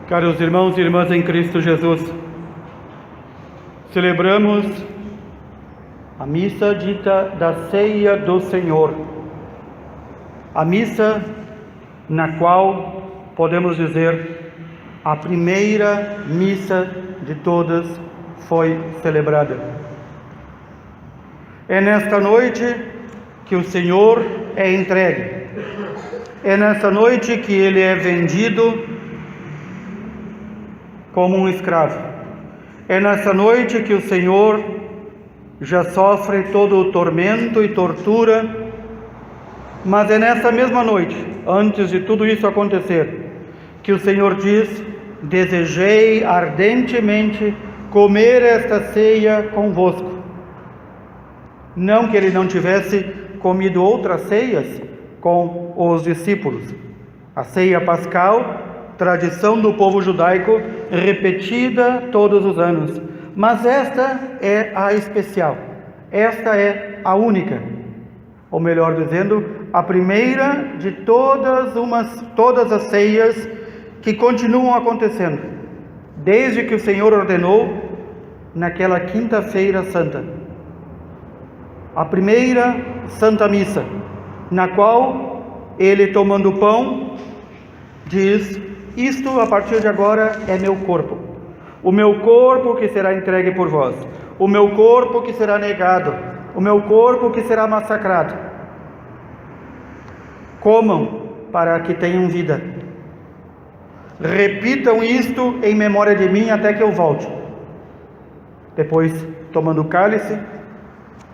Caros irmãos e irmãs em Cristo Jesus, celebramos a missa dita da Ceia do Senhor, a missa na qual podemos dizer a primeira missa de todas foi celebrada. É nesta noite que o Senhor é entregue, é nesta noite que Ele é vendido como um escravo. É nessa noite que o Senhor já sofre todo o tormento e tortura, mas é nessa mesma noite, antes de tudo isso acontecer, que o Senhor diz: desejei ardentemente comer esta ceia convosco. Não que Ele não tivesse comido outras ceias com os discípulos. A ceia pascal, tradição do povo judaico, repetida todos os anos. Mas esta é a especial, esta é a única, ou melhor dizendo, a primeira de todas as ceias que continuam acontecendo, desde que o Senhor ordenou naquela quinta-feira santa. A primeira Santa Missa, na qual Ele, tomando o pão, diz: isto a partir de agora é meu corpo, o meu corpo que será entregue por vós, o meu corpo que será negado, o meu corpo que será massacrado. Comam para que tenham vida. Repitam isto em memória de mim até que eu volte. Depois, tomando o cálice: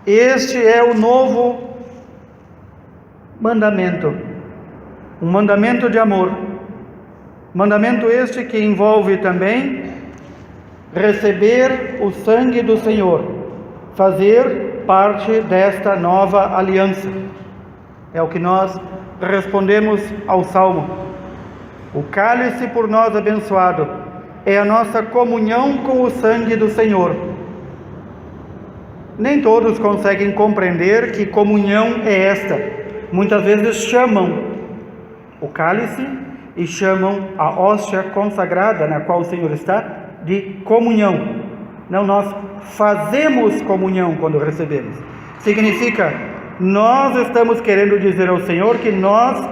este é o novo mandamento, um mandamento de amor. Mandamento este que envolve também receber o sangue do Senhor, fazer parte desta nova aliança. É o que nós respondemos ao Salmo. O cálice por nós abençoado é a nossa comunhão com o sangue do Senhor. Nem todos conseguem compreender que comunhão é esta. Muitas vezes chamam o cálice e chamam a hóstia consagrada, na qual o Senhor está, de comunhão. Não, nós fazemos comunhão quando recebemos. Significa, nós estamos querendo dizer ao Senhor que nós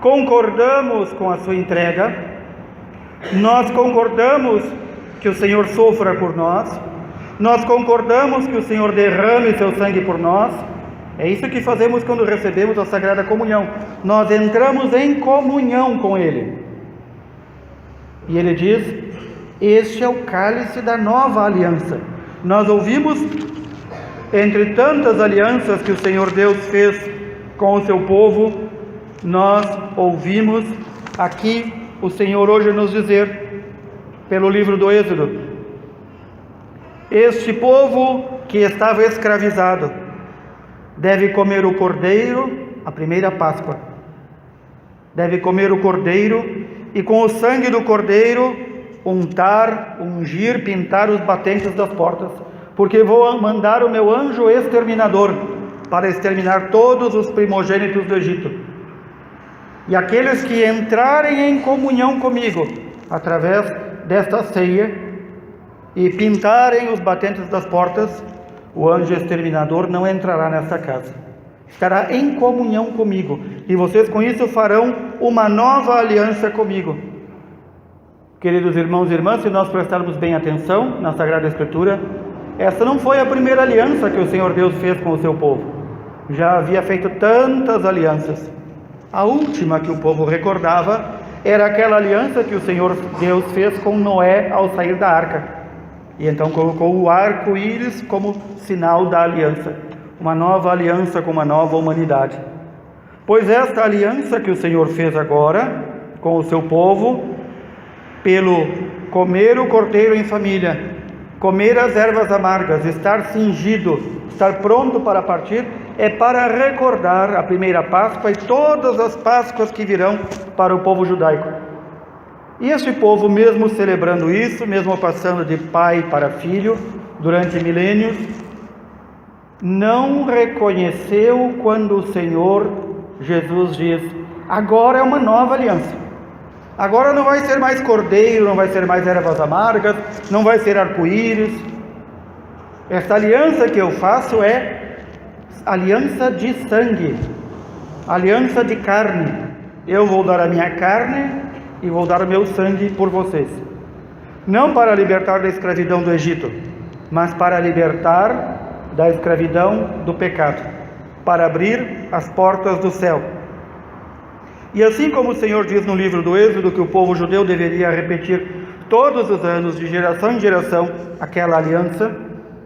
concordamos com a sua entrega, nós concordamos que o Senhor sofra por nós, nós concordamos que o Senhor derrame seu sangue por nós. É isso que fazemos quando recebemos a Sagrada Comunhão. Nós entramos em comunhão com Ele. E Ele diz: este é o cálice da nova aliança. Nós ouvimos, entre tantas alianças que o Senhor Deus fez com o seu povo, nós ouvimos aqui o Senhor hoje nos dizer, pelo livro do Êxodo: este povo que estava escravizado deve comer o cordeiro, a primeira Páscoa. Deve comer o cordeiro e com o sangue do cordeiro untar, ungir, pintar os batentes das portas, porque vou mandar o meu anjo exterminador para exterminar todos os primogênitos do Egito. E aqueles que entrarem em comunhão comigo através desta ceia e pintarem os batentes das portas, o anjo exterminador não entrará nesta casa. Estará em comunhão comigo. E vocês com isso farão uma nova aliança comigo. Queridos irmãos e irmãs, se nós prestarmos bem atenção na Sagrada Escritura, essa não foi a primeira aliança que o Senhor Deus fez com o seu povo. Já havia feito tantas alianças. A última que o povo recordava era aquela aliança que o Senhor Deus fez com Noé ao sair da arca. E então colocou o arco-íris como sinal da aliança, uma nova aliança com uma nova humanidade. Pois esta aliança que o Senhor fez agora com o seu povo, pelo comer o cordeiro em família, comer as ervas amargas, estar cingido, estar pronto para partir, é para recordar a primeira Páscoa e todas as Páscoas que virão para o povo judaico. E este povo, mesmo celebrando isso, mesmo passando de pai para filho durante milênios, não reconheceu quando o Senhor Jesus diz: agora é uma nova aliança. Agora não vai ser mais cordeiro, não vai ser mais ervas amargas, não vai ser arco-íris. Esta aliança que eu faço é aliança de sangue, aliança de carne. Eu vou dar a minha carne e vou dar o meu sangue por vocês. Não para libertar da escravidão do Egito, mas para libertar da escravidão do pecado, para abrir as portas do céu. E assim como o Senhor diz no livro do Êxodo que o povo judeu deveria repetir todos os anos, de geração em geração, aquela aliança,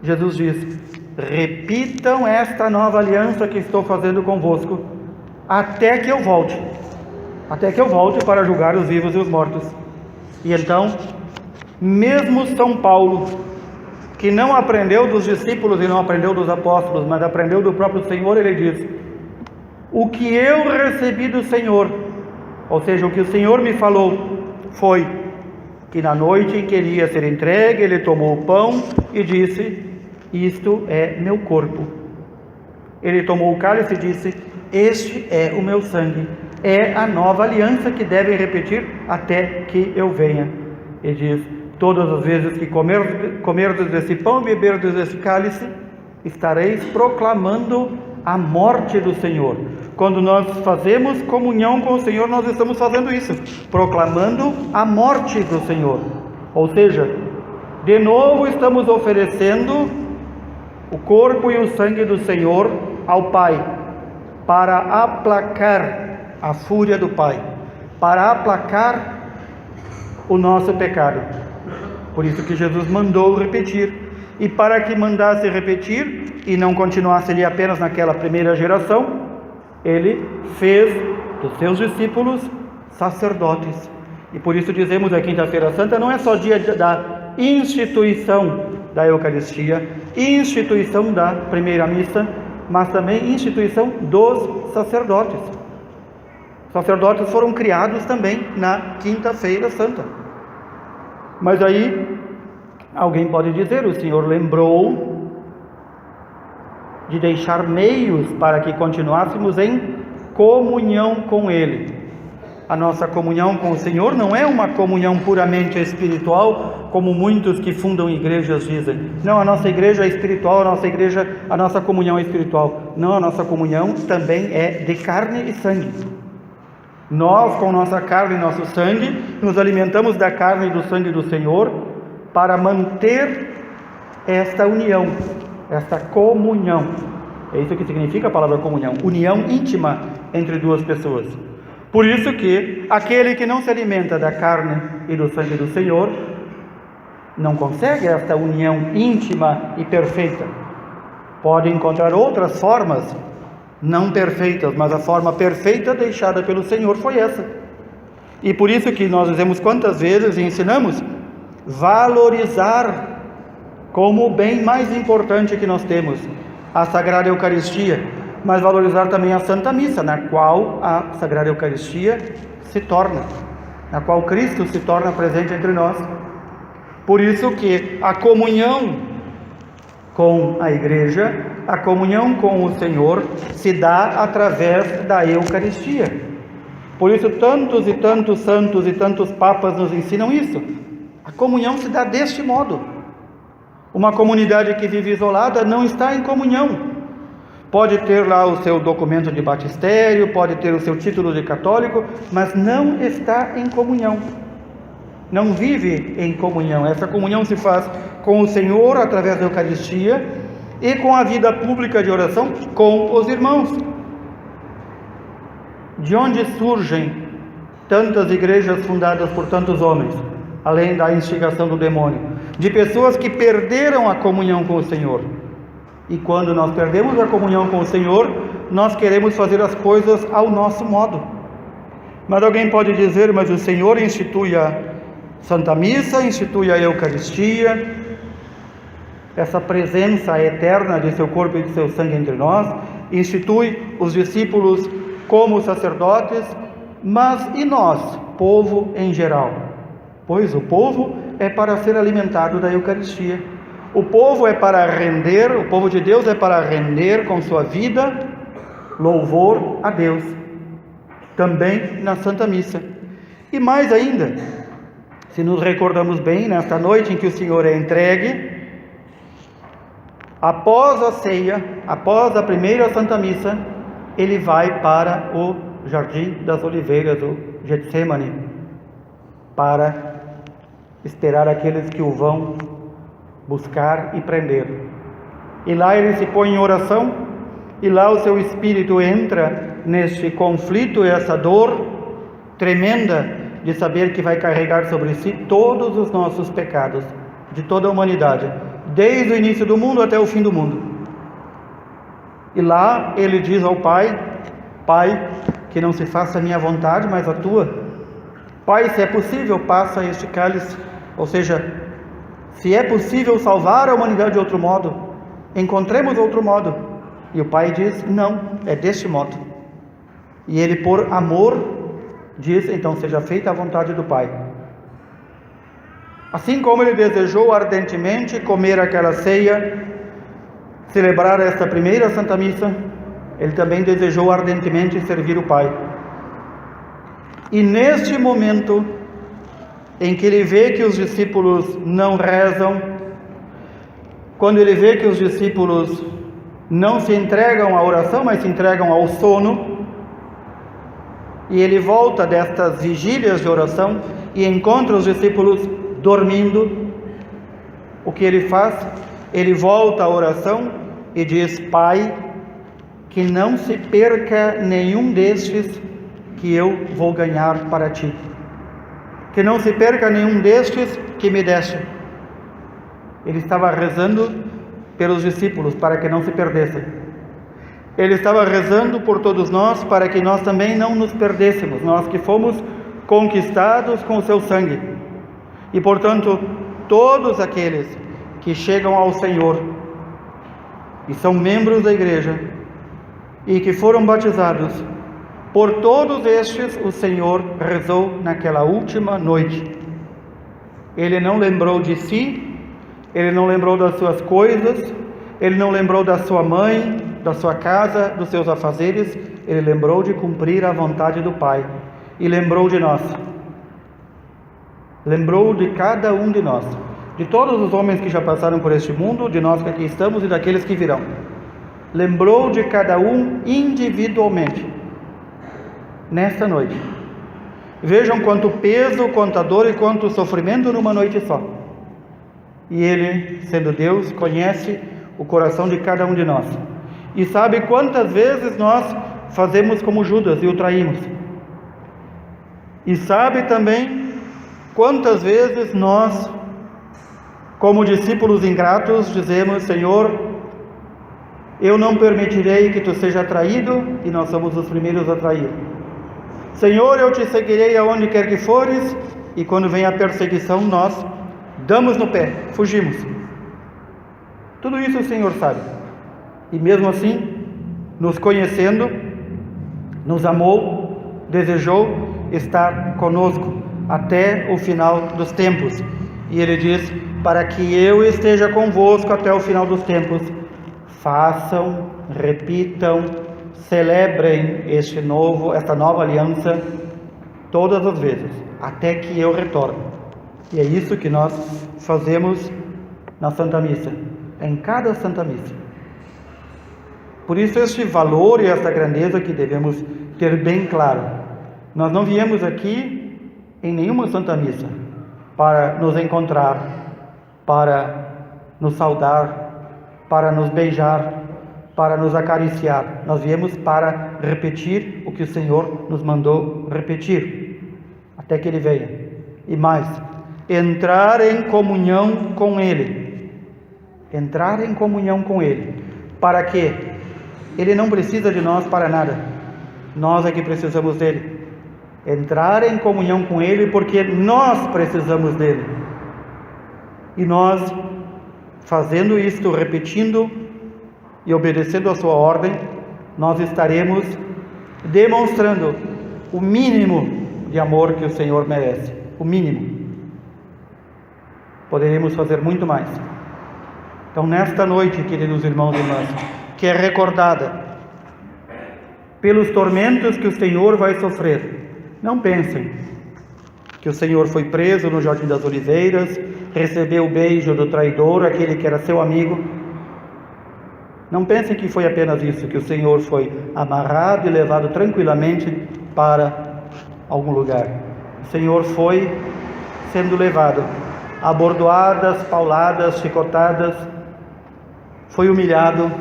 Jesus diz: repitam esta nova aliança que estou fazendo convosco, até que eu volte para julgar os vivos e os mortos. E então, mesmo São Paulo, que não aprendeu dos discípulos e não aprendeu dos apóstolos, mas aprendeu do próprio Senhor, ele diz: o que eu recebi do Senhor, ou seja, o que o Senhor me falou, foi que na noite em que ele ia ser entregue, ele tomou o pão e disse: isto é meu corpo. Ele tomou o cálice e disse: este é o meu sangue. É a nova aliança que devem repetir até que eu venha. Ele diz: todas as vezes que comerdes desse pão e beberdes desse cálice, estareis proclamando a morte do Senhor. Quando nós fazemos comunhão com o Senhor, nós estamos fazendo isso, proclamando a morte do Senhor. Ou seja, de novo estamos oferecendo o corpo e o sangue do Senhor ao Pai, para aplacar a fúria do Pai, para aplacar o nosso pecado. Por isso que Jesus mandou repetir. E para que mandasse repetir e não continuasse ali apenas naquela primeira geração, ele fez dos seus discípulos sacerdotes. E por isso dizemos a Quinta-feira Santa não é só dia da instituição da Eucaristia, instituição da primeira missa, mas também instituição dos sacerdotes. Os sacerdotes foram criados também na Quinta-feira Santa. Mas aí alguém pode dizer: o Senhor lembrou de deixar meios para que continuássemos em comunhão com Ele. A nossa comunhão com o Senhor não é uma comunhão puramente espiritual, como muitos que fundam igrejas dizem. Não, a nossa igreja é espiritual, a nossa comunhão é espiritual. Não, a nossa comunhão também é de carne e sangue. Nós, com nossa carne e nosso sangue, nos alimentamos da carne e do sangue do Senhor para manter esta união, esta comunhão. É isso que significa a palavra comunhão, união íntima entre duas pessoas. Por isso que aquele que não se alimenta da carne e do sangue do Senhor não consegue esta união íntima e perfeita. Pode encontrar outras formas não perfeitas, mas a forma perfeita deixada pelo Senhor foi essa. E por isso que nós dizemos quantas vezes e ensinamos valorizar como o bem mais importante que nós temos a Sagrada Eucaristia, mas valorizar também a Santa Missa, na qual a Sagrada Eucaristia se torna, na qual Cristo se torna presente entre nós. Por isso que a comunhão com a Igreja, a comunhão com o Senhor se dá através da Eucaristia. Por isso tantos e tantos santos e tantos papas nos ensinam isso. A comunhão se dá deste modo. Uma comunidade que vive isolada não está em comunhão. Pode ter lá o seu documento de batistério, pode ter o seu título de católico, mas não está em comunhão. Não vive em comunhão. Essa comunhão se faz com o Senhor através da Eucaristia e com a vida pública de oração com os irmãos. De onde surgem tantas igrejas fundadas por tantos homens, além da instigação do demônio? De pessoas que perderam a comunhão com o Senhor. E quando nós perdemos a comunhão com o Senhor, nós queremos fazer as coisas ao nosso modo. Mas alguém pode dizer: mas o Senhor institui a Santa Missa, institui a Eucaristia, essa presença eterna de seu corpo e de seu sangue entre nós, institui os discípulos como sacerdotes, mas e nós, povo em geral? Pois o povo é para ser alimentado da Eucaristia. O povo é para render, o povo de Deus é para render com sua vida louvor a Deus, também na Santa Missa. E mais ainda, se nos recordamos bem, nesta noite em que o Senhor é entregue, após a ceia, após a primeira Santa Missa, ele vai para o Jardim das Oliveiras, o Getsemane, para esperar aqueles que o vão buscar e prender. E lá ele se põe em oração, e lá o seu espírito entra neste conflito e essa dor tremenda de saber que vai carregar sobre si todos os nossos pecados, de toda a humanidade, desde o início do mundo até o fim do mundo. E lá ele diz ao Pai: Pai, que não se faça a minha vontade, mas a tua. Pai, se é possível, passa este cálice. Ou seja, se é possível salvar a humanidade de outro modo, encontremos outro modo. E o Pai diz: não, é deste modo. E ele, por amor, diz: então seja feita a vontade do Pai. Assim como ele desejou ardentemente comer aquela ceia, celebrar esta primeira Santa Missa, ele também desejou ardentemente servir o Pai. E neste momento em que ele vê que os discípulos não rezam, quando ele vê que os discípulos não se entregam à oração, mas se entregam ao sono, e ele volta destas vigílias de oração e encontra os discípulos dormindo, o que ele faz? Ele volta à oração e diz: Pai, que não se perca nenhum destes que eu vou ganhar para ti, que não se perca nenhum destes que me deste. Ele estava rezando pelos discípulos para que não se perdessem. Ele estava rezando por todos nós para que nós também não nos perdêssemos, nós que fomos conquistados com o seu sangue. E portanto, todos aqueles que chegam ao Senhor e são membros da igreja e que foram batizados, por todos estes o Senhor rezou naquela última noite. Ele não lembrou de si, ele não lembrou das suas coisas, ele não lembrou da sua mãe, da sua casa, dos seus afazeres, ele lembrou de cumprir a vontade do Pai e lembrou de nós. Lembrou de cada um de nós, de todos os homens que já passaram por este mundo, de nós que aqui estamos e daqueles que virão. Lembrou de cada um individualmente, nesta noite. Vejam quanto peso, quanta dor e quanto sofrimento numa noite só. E Ele, sendo Deus, conhece o coração de cada um de nós. E sabe quantas vezes nós fazemos como Judas e o traímos. E sabe também quantas vezes nós, como discípulos ingratos, dizemos: Senhor, eu não permitirei que tu seja traído, e nós somos os primeiros a trair. Senhor, eu te seguirei aonde quer que fores, e quando vem a perseguição, nós damos no pé, fugimos. Tudo isso o Senhor sabe. E mesmo assim, nos conhecendo, nos amou, desejou estar conosco até o final dos tempos. E Ele diz: para que eu esteja convosco até o final dos tempos, façam, repitam, celebrem esta nova aliança todas as vezes, até que eu retorne. E é isso que nós fazemos na Santa Missa, em cada Santa Missa. Por isso este valor e esta grandeza que devemos ter bem claro. Nós não viemos aqui em nenhuma Santa Missa para nos encontrar, para nos saudar, para nos beijar, para nos acariciar. Nós viemos para repetir o que o Senhor nos mandou repetir, até que Ele venha. E mais, entrar em comunhão com Ele. Entrar em comunhão com Ele. Para quê? Ele não precisa de nós para nada. Nós é que precisamos dele. Entrar em comunhão com Ele porque nós precisamos dele. E nós, fazendo isto, repetindo e obedecendo a sua ordem, nós estaremos demonstrando o mínimo de amor que o Senhor merece. O mínimo. Poderemos fazer muito mais. Então, nesta noite, queridos irmãos e irmãs, que é recordada pelos tormentos que o Senhor vai sofrer, não pensem: que o Senhor foi preso no Jardim das Oliveiras, recebeu o beijo do traidor, aquele que era seu amigo. Não pensem que foi apenas isso, que o Senhor foi amarrado e levado tranquilamente para algum lugar. O Senhor foi sendo levado a bordoadas, pauladas, chicotadas, foi humilhado,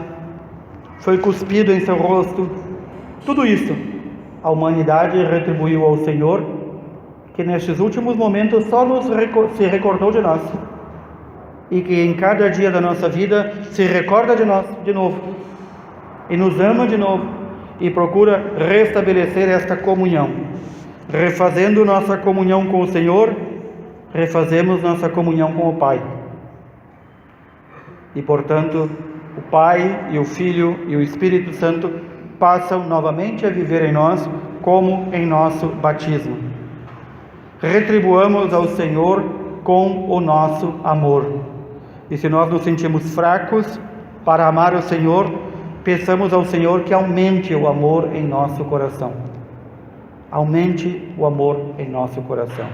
foi cuspido em seu rosto. Tudo isso a humanidade retribuiu ao Senhor, que nestes últimos momentos só se recordou de nós, e que em cada dia da nossa vida se recorda de nós de novo, e nos ama de novo, e procura restabelecer esta comunhão. Refazendo nossa comunhão com o Senhor, refazemos nossa comunhão com o Pai. E portanto, o Pai e o Filho e o Espírito Santo passam novamente a viver em nós, como em nosso batismo. Retribuamos ao Senhor com o nosso amor. E se nós nos sentimos fracos para amar o Senhor, peçamos ao Senhor que aumente o amor em nosso coração. Aumente o amor em nosso coração.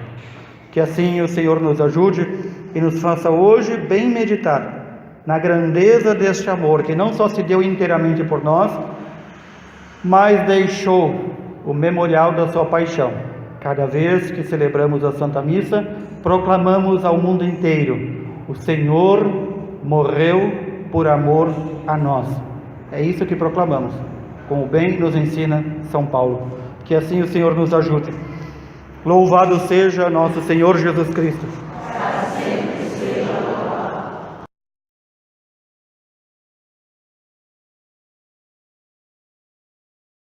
Que assim o Senhor nos ajude e nos faça hoje bem meditar na grandeza deste amor, que não só se deu inteiramente por nós, mas deixou o memorial da sua paixão. Cada vez que celebramos a Santa Missa, proclamamos ao mundo inteiro: o Senhor morreu por amor a nós. É isso que proclamamos, como bem nos ensina São Paulo. Que assim o Senhor nos ajude. Louvado seja nosso Senhor Jesus Cristo.